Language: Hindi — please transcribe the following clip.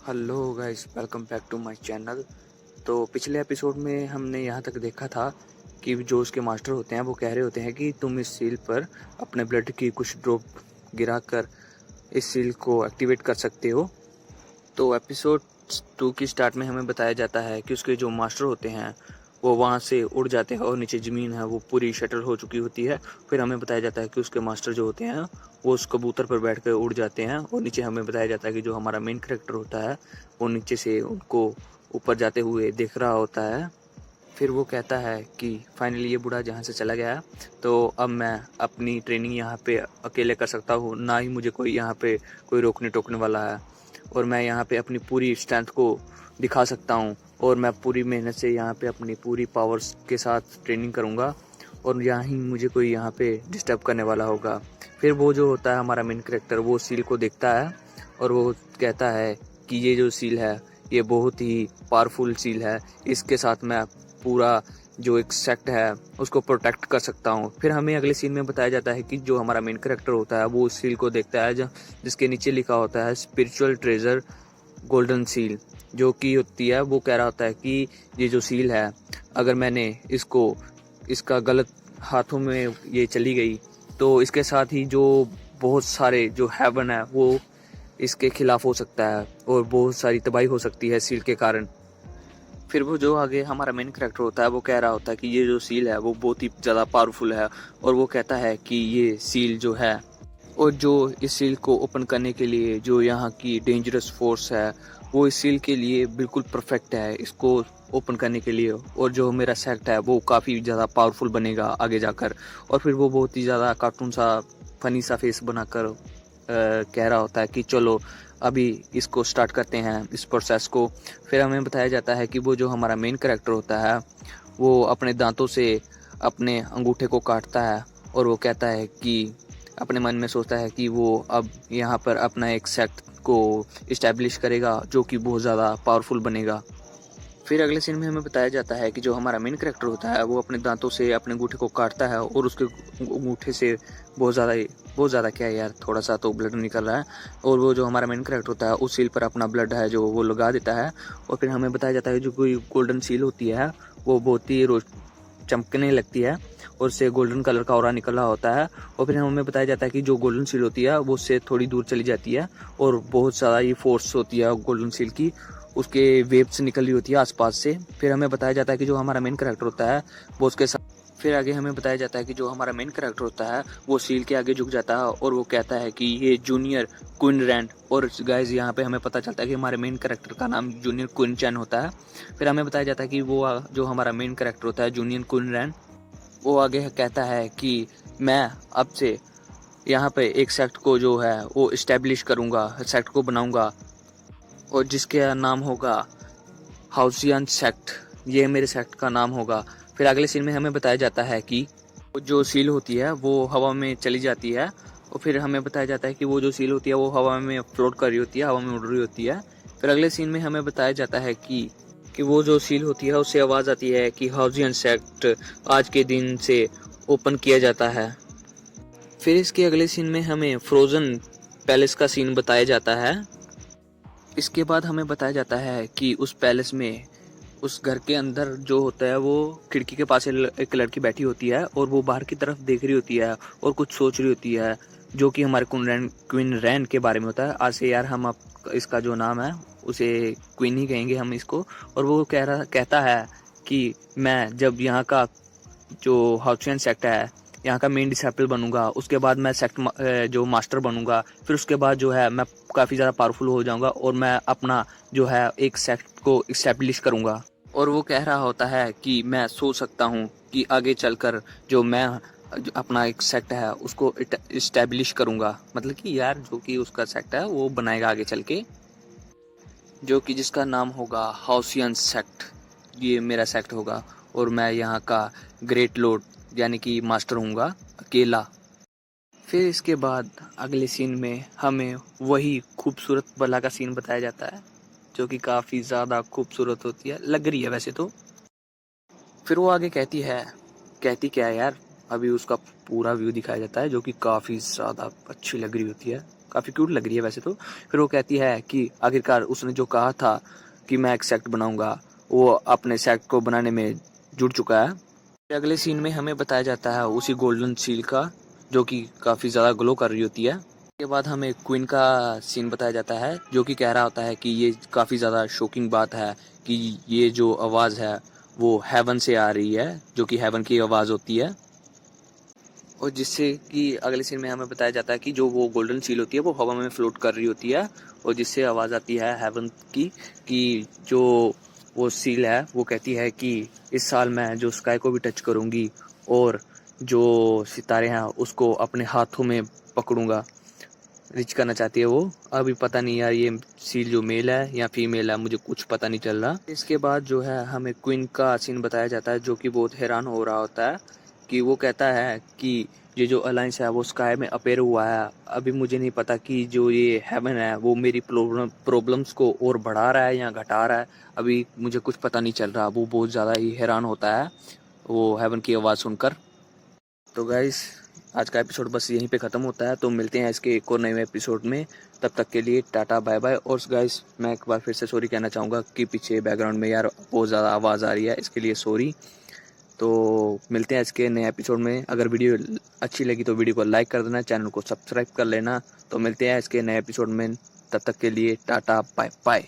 Hello guys, welcome back to my channel. तो पिछले एपिसोड में हमने यहाँ तक देखा था कि जो उसके मास्टर होते हैं वो कह रहे होते हैं कि तुम इस सील पर अपने ब्लड की कुछ ड्रॉप गिराकर इस सील को एक्टिवेट कर सकते हो। तो एपिसोड 2 की स्टार्ट में हमें बताया जाता है कि उसके जो मास्टर होते हैं वो वहाँ से उड़ जाते हैं और नीचे ज़मीन है वो पूरी शटल हो चुकी होती है। फिर हमें बताया जाता है कि उसके मास्टर जो होते हैं वो उस कबूतर पर बैठ कर उड़ जाते हैं और नीचे हमें बताया जाता है कि जो हमारा मेन कैरेक्टर होता है वो नीचे से उनको ऊपर जाते हुए देख रहा होता है। फिर वो कहता है कि फाइनली ये बूढ़ा जहाँ से चला गया तो अब मैं अपनी ट्रेनिंग यहाँ पे अकेले कर सकता हूँ, ना ही मुझे कोई यहाँ पे कोई रोकने टोकने वाला है और मैं यहाँ पे अपनी पूरी स्ट्रेंथ को दिखा सकता हूँ और मैं पूरी मेहनत से यहाँ पे अपनी पूरी पावर्स के साथ ट्रेनिंग करूँगा और यहाँ ही मुझे कोई यहाँ पे डिस्टर्ब करने वाला होगा। फिर वो जो होता है हमारा मेन कैरेक्टर वो सील को देखता है और वो कहता है कि ये जो सील है ये बहुत ही पावरफुल सील है, इसके साथ मैं पूरा जो एक सेक्ट है उसको प्रोटेक्ट कर सकता हूँ। फिर हमें अगले सीन में बताया जाता है कि जो हमारा मेन कैरेक्टर होता है वो उस सील को देखता है जिसके नीचे लिखा होता है स्पिरिचुअल ट्रेजर गोल्डन सील, जो कि होती है वो कह रहा होता है कि ये जो सील है अगर मैंने इसका गलत हाथों में ये चली गई तो इसके साथ ही जो बहुत सारे जो हेवन है वो इसके खिलाफ हो सकता है और बहुत सारी तबाही हो सकती है सील के कारण। फिर वो जो आगे हमारा मेन कैरेक्टर होता है वो कह रहा होता है कि ये जो सील है वो बहुत ही ज़्यादा पावरफुल है और वो कहता है कि ये सील जो है और जो इस सील को ओपन करने के लिए जो यहाँ की डेंजरस फोर्स है वो इस सील के लिए बिल्कुल परफेक्ट है इसको ओपन करने के लिए, और जो मेरा सेक्ट है वो काफ़ी ज़्यादा पावरफुल बनेगा आगे जाकर। और फिर वो बहुत ही ज़्यादा कार्टून सा फनी सा फेस बनाकर कह रहा होता है कि चलो अभी इसको स्टार्ट करते हैं इस प्रोसेस को। फिर हमें बताया जाता है कि वो जो हमारा मेन कैरेक्टर होता है वो अपने दांतों से अपने अंगूठे को काटता है और वो कहता है कि अपने मन में सोचता है कि वो अब यहाँ पर अपना एक सेक्ट को इस्टेब्लिश करेगा जो कि बहुत ज़्यादा पावरफुल बनेगा। फिर अगले सीन में हमें बताया जाता है कि जो हमारा मेन कैरेक्टर होता है वो अपने दांतों से अपने अंगूठे को काटता है और उसके अंगूठे से बहुत ज़्यादा क्या है यार, थोड़ा सा तो ब्लड निकल रहा है और वो जो हमारा मेन कैरेक्टर होता है उस सील पर अपना ब्लड है जो वो लगा देता है। और फिर हमें बताया जाता है जो कोई गोल्डन सील होती है वो बहुत ही रोज चमकने लगती है और उससे गोल्डन कलर का ऑरा निकल रहा होता है। और फिर हमें बताया जाता है कि जो गोल्डन सील होती है वो उससे थोड़ी दूर चली जाती है और बहुत ज़्यादा ये फोर्स होती है गोल्डन सील की, उसके वेव्स निकल रही होती है आसपास से। फिर हमें बताया जाता है कि जो हमारा मेन कैरेक्टर होता है वो उसके साथ फिर आगे हमें बताया जाता है कि जो हमारा मेन कैरेक्टर होता है वो सील के आगे झुक जाता है और वो कहता है कि ये जूनियर क्वीन रैंड। और गाइज यहाँ पे हमें पता चलता है कि हमारे मेन कैरेक्टर का नाम जूनियर क्वीन चैन होता है। फिर हमें बताया जाता है कि वो जो हमारा मेन कैरेक्टर होता है जूनियर क्वीन रैंड वो आगे कहता है कि मैं अब से यहाँ पे एक सेक्ट को जो है वो इस्टेब्लिश करूँगा, सेक्ट को बनाऊँगा और जिसका नाम होगा हाउसियन सेक्ट, ये मेरे सेक्ट का नाम होगा। फिर अगले सीन में हमें बताया जाता है कि जो सील होती है वो हवा में चली जाती है और फिर हमें बताया जाता है कि वो जो सील होती है वो हवा में फ्लोट कर रही होती है, हवा में उड़ रही होती है। फिर अगले सीन में हमें बताया जाता है कि वो जो सील होती है उससे आवाज़ आती है कि हाउसियन सेक्ट आज के दिन से ओपन किया जाता है। फिर इसके अगले सीन में हमें फ्रोज़न पैलेस का सीन बताया जाता है। इसके बाद हमें बताया जाता है कि उस पैलेस में उस घर के अंदर जो होता है वो खिड़की के पास एक लड़की बैठी होती है और वो बाहर की तरफ देख रही होती है और कुछ सोच रही होती है जो कि हमारे क्वीन रैन के बारे में होता है। आज से यार हम अब इसका जो नाम है उसे क्वीन ही कहेंगे हम इसको। और वो कहता है कि मैं जब यहाँ का जो हाउसियन सेक्ट है यहाँ का मेन डिसाइपल बनूंगा उसके बाद मैं सेक्ट जो मास्टर बनूंगा, फिर उसके बाद जो है मैं काफ़ी ज़्यादा पावरफुल हो जाऊंगा और मैं अपना जो है एक सेक्ट को इस्टेब्लिश करूंगा। और वो कह रहा होता है कि मैं सोच सकता हूँ कि आगे चलकर जो मैं जो अपना एक सेक्ट है उसको इस्टेब्लिश करूंगा, मतलब कि यार जो कि उसका सेक्ट है वो बनाएगा आगे चल के, जो कि जिसका नाम होगा हाउसियन सेक्ट। ये मेरा सेक्ट होगा और मैं यहाँ का ग्रेट लॉर्ड यानी कि मास्टर हूँगा अकेला। फिर इसके बाद अगले सीन में हमें वही खूबसूरत बला का सीन बताया जाता है जो कि काफ़ी ज़्यादा खूबसूरत होती है, लग रही है वैसे तो। फिर वो आगे कहती क्या है यार, अभी उसका पूरा व्यू दिखाया जाता है जो कि काफ़ी ज़्यादा अच्छी लग रही होती है, काफ़ी क्यूट लग रही है वैसे तो। फिर वो कहती है कि आखिरकार उसने जो कहा था कि मैं एक सेक्ट बनाऊंगा, वो अपने सेक्ट को बनाने में जुट चुका है। अगले सीन में हमें बताया जाता है उसी गोल्डन सील का, जो कि काफ़ी ज़्यादा ग्लो कर रही होती है। उसके बाद हमें क्वीन का सीन बताया जाता है, जो कि कह रहा होता है कि ये काफ़ी ज़्यादा शॉकिंग बात है कि ये जो आवाज़ है वो हेवन से आ रही है, जो कि हेवन की आवाज़ होती है। और जिससे कि अगले सीन में हमें बताया जाता है कि जो वो गोल्डन सील होती है वो हवा में फ्लोट कर रही होती है, और जिससे आवाज़ आती है हेवन की कि जो वो सील है वो कहती है कि इस साल मैं जो स्काई को भी टच करूँगी और जो सितारे हैं उसको अपने हाथों में पकड़ूंगा। रिच करना चाहती है वो। अभी पता नहीं यार ये सील जो मेल है या फीमेल है, मुझे कुछ पता नहीं चल रहा। इसके बाद जो है हमें क्वीन का सीन बताया जाता है, जो कि बहुत हैरान हो रहा होता है कि वो कहता है कि ये जो अलायंस है वो स्काई में अपेयर हुआ है। अभी मुझे नहीं पता कि जो ये हेवन है वो मेरी प्रॉब्लम्स को और बढ़ा रहा है या घटा रहा है। अभी मुझे कुछ पता नहीं चल रहा। वो बहुत ज़्यादा ही हैरान होता है वो हेवन की आवाज़ सुनकर। तो गाइस आज का एपिसोड बस यहीं पे ख़त्म होता है। तो मिलते हैं इसके एक और नए एपिसोड में। तब तक के लिए टाटा बाय बाय। और गाइस मैं एक बार फिर से सॉरी कहना चाहूँगा कि पीछे बैकग्राउंड में यार बहुत ज़्यादा आवाज़ आ रही है, इसके लिए सॉरी। तो मिलते हैं इसके नए एपिसोड में। अगर वीडियो अच्छी लगी तो वीडियो को लाइक कर देना, चैनल को सब्सक्राइब कर लेना। तो मिलते हैं इसके नए एपिसोड में, तब तक के लिए टाटा बाय बाय।